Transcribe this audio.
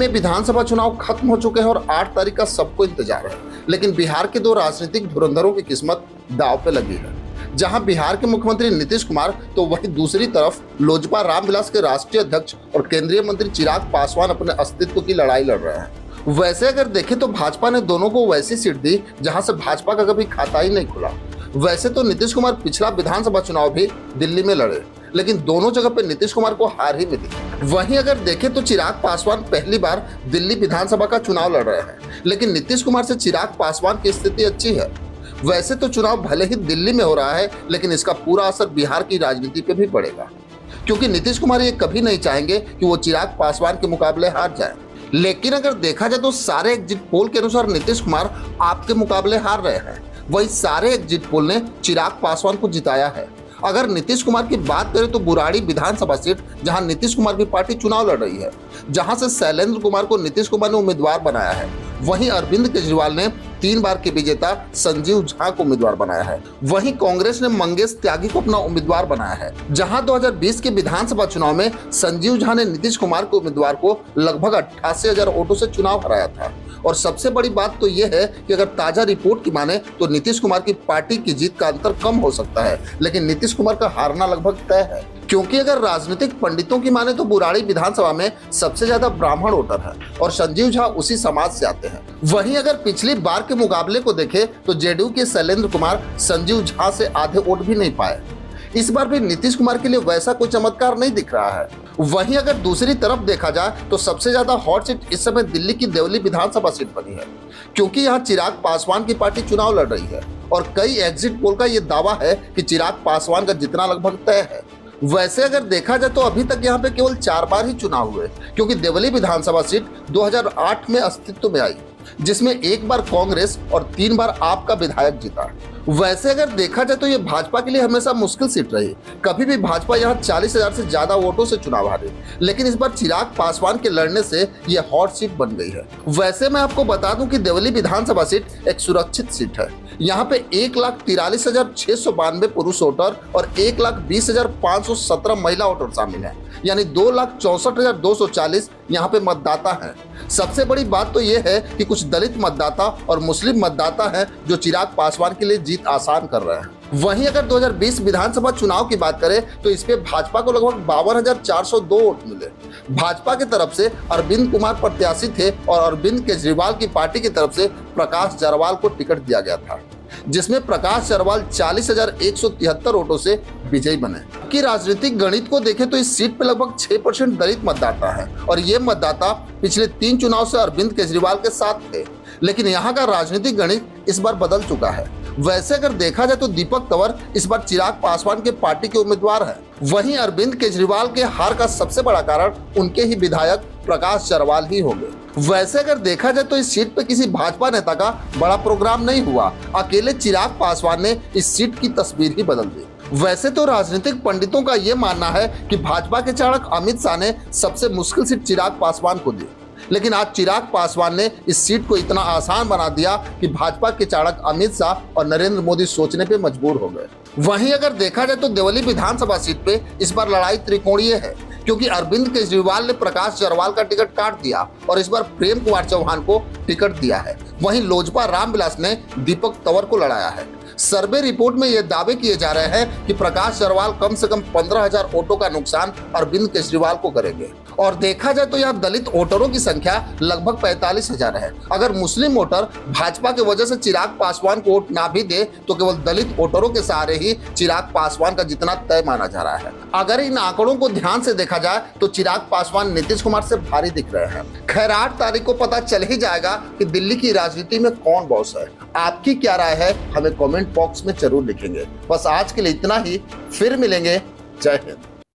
में विधानसभा चुनाव खत्म हो चुके हैं और 8 तारीख का सबको इंतजार है, लेकिन बिहार के दो राजनीतिक धुरंधरों की किस्मत दांव पे लगी है। जहां बिहार के मुख्यमंत्री नीतीश कुमार तो वहीं दूसरी तरफ लोजपा रामविलास के राष्ट्रीय अध्यक्ष और केंद्रीय मंत्री चिराग पासवान अपने अस्तित्व की लड़ाई लड़ रहे हैं। वैसे अगर देखें तो भाजपा ने दोनों को वैसी सीट दी जहां से भाजपा का कभी खाता ही नहीं खुला। वैसे तो नीतीश कुमार पिछला विधानसभा चुनाव भी दिल्ली में लड़े, लेकिन दोनों जगह पे नीतीश कुमार को हार ही मिली। वहीं अगर देखें तो चिराग पासवान पहली बार दिल्ली विधानसभा का चुनाव लड़ रहे हैं, लेकिन नीतीश कुमार से चिराग पासवान की स्थिति अच्छी है। वैसे तो चुनाव भले ही दिल्ली में हो रहा है, लेकिन इसका पूरा असर बिहार की राजनीति पे भी पड़ेगा, क्योंकि नीतीश कुमार ये कभी नहीं चाहेंगे कि वो चिराग पासवान के मुकाबले हार जाए। लेकिन अगर देखा जाए तो सारे एग्जिट पोल के अनुसार नीतीश कुमार आपके मुकाबले हार रहे हैं। वही सारे एग्जिट पोल ने चिराग पासवान को जिताया है। अगर नीतीश कुमार की बात करें तो बुराड़ी विधानसभा सीट, जहां नीतीश कुमार की पार्टी चुनाव लड़ रही है, जहां से शैलेंद्र कुमार को नीतीश कुमार ने उम्मीदवार बनाया है, वहीं अरविंद केजरीवाल ने 3 बार के विजेता संजीव झा को उम्मीदवार बनाया है। वहीं कांग्रेस ने मंगेश त्यागी को अपना उम्मीदवार बनाया है, जहां 2020 के विधानसभा चुनाव में संजीव झा ने नीतीश कुमार के उम्मीदवार को लगभग 88,000 वोटों से चुनाव हराया था। और सबसे बड़ी बात तो यह है कि अगर ताजा रिपोर्ट की माने तो नीतीश कुमार की पार्टी की जीत का अंतर कम हो सकता है, लेकिन नीतीश कुमार का हारना लगभग तय है। क्योंकि अगर राजनीतिक पंडितों की माने तो बुराड़ी विधानसभा में सबसे ज्यादा ब्राह्मण वोटर है और संजीव झा उसी समाज से आते हैं। वहीं अगर पिछली बार के मुकाबले को देखें तो जेडीयू के शैलेंद्र कुमार संजीव झा से आधे वोट भी नहीं पाए। इस बार भी नीतीश कुमार के लिए वैसा कोई चमत्कार नहीं दिख रहा है। वहीं अगर दूसरी तरफ देखा जाए तो सबसे ज्यादा हॉट सीट इस समय दिल्ली की देवली विधानसभा सीट बनी है, क्योंकि यहाँ चिराग पासवान की पार्टी चुनाव लड़ रही है और कई एग्जिट पोल का ये दावा है कि चिराग पासवान का जितना लगभग तय है। वैसे अगर देखा जाए तो अभी तक यहाँ पे केवल 4 बार ही चुनाव हुए, क्योंकि देवली विधानसभा सीट 2008 में अस्तित्व में आई, जिसमें 1 बार कांग्रेस और 3 बार आप का विधायक जीता। वैसे अगर देखा जाए तो ये भाजपा के लिए हमेशा मुश्किल सीट रही। कभी भी भाजपा यहाँ 40,000 से ज्यादा वोटों से चुनाव हारी, लेकिन इस बार चिराग पासवान के लड़ने से ये हॉट सीट बन गई है। वैसे मैं आपको बता दूं कि देवली विधानसभा सीट एक सुरक्षित सीट है। यहाँ पे 1,43,692 पुरुष वोटर और 1,20,517 महिला वोटर शामिल हैं, यानी 2,64,240 यहाँ पे मतदाता हैं। सबसे बड़ी बात तो ये है कि कुछ दलित मतदाता और मुस्लिम मतदाता हैं जो चिराग पासवान के लिए जीत आसान कर रहे हैं। वहीं अगर 2020 विधानसभा चुनाव की बात करें तो इस पे भाजपा को लगभग 52,402 वोट मिले। भाजपा की तरफ से अरविंद कुमार प्रत्याशी थे और अरविंद केजरीवाल की पार्टी की तरफ से प्रकाश जारवाल को टिकट दिया गया था, जिसमें प्रकाश जारवाल 40,173 वोटों से विजयी बने। कि राजनीतिक गणित को देखें तो इस सीट पे लगभग 6% दलित मतदाता है और ये मतदाता पिछले 3 चुनाव से अरविंद केजरीवाल के साथ थे, लेकिन यहाँ का राजनीतिक गणित इस बार बदल चुका है। वैसे अगर देखा जाए तो दीपक तंवर इस बार चिराग पासवान के पार्टी के उम्मीदवार हैं। वहीं अरविंद केजरीवाल के हार का सबसे बड़ा कारण उनके ही विधायक प्रकाश जारवाल ही होंगे। वैसे अगर देखा जाए तो इस सीट पे किसी भाजपा नेता का बड़ा प्रोग्राम नहीं हुआ, अकेले चिराग पासवान ने इस सीट की तस्वीर ही बदल दी। वैसे तो राजनीतिक पंडितों का ये मानना है कि भाजपा के चाणक अमित शाह ने सबसे मुश्किल सीट चिराग पासवान को दी, लेकिन आज चिराग पासवान ने इस सीट को इतना आसान बना दिया कि भाजपा के चाणक अमित शाह और नरेंद्र मोदी सोचने पे मजबूर हो गए। वहीं अगर देखा जाए तो देवली विधानसभा सीट पे इस बार लड़ाई त्रिकोणीय है, क्योंकि अरविंद केजरीवाल ने प्रकाश जारवाल का टिकट काट दिया और इस बार प्रेम कुमार चौहान को टिकट दिया है। वहीं लोजपा रामविलास ने दीपक तंवर को लड़ाया है। सर्वे रिपोर्ट में ये दावे किए जा रहे हैं कि प्रकाश जारवाल कम से कम 15,000 वोटों का नुकसान अरविंद केजरीवाल को करेंगे। और देखा जाए तो यहाँ दलित वोटरों की संख्या लगभग 45,000 है। अगर मुस्लिम वोटर भाजपा की वजह से चिराग पासवान को वोट ना भी दे तो केवल दलित वोटरों के सहारे ही चिराग पासवान का जितना तय माना जा रहा है। अगर इन आंकड़ों को ध्यान से देखा जाए तो चिराग पासवान नीतीश कुमार से भारी दिख रहे हैं। खैर 8 तारीख को पता चल ही जाएगा कि दिल्ली की राजनीति में कौन बॉस है। आपकी क्या राय है हमें कमेंट बॉक्स में जरूर लिखेंगे। बस आज के लिए इतना ही, फिर मिलेंगे। जय हिंद।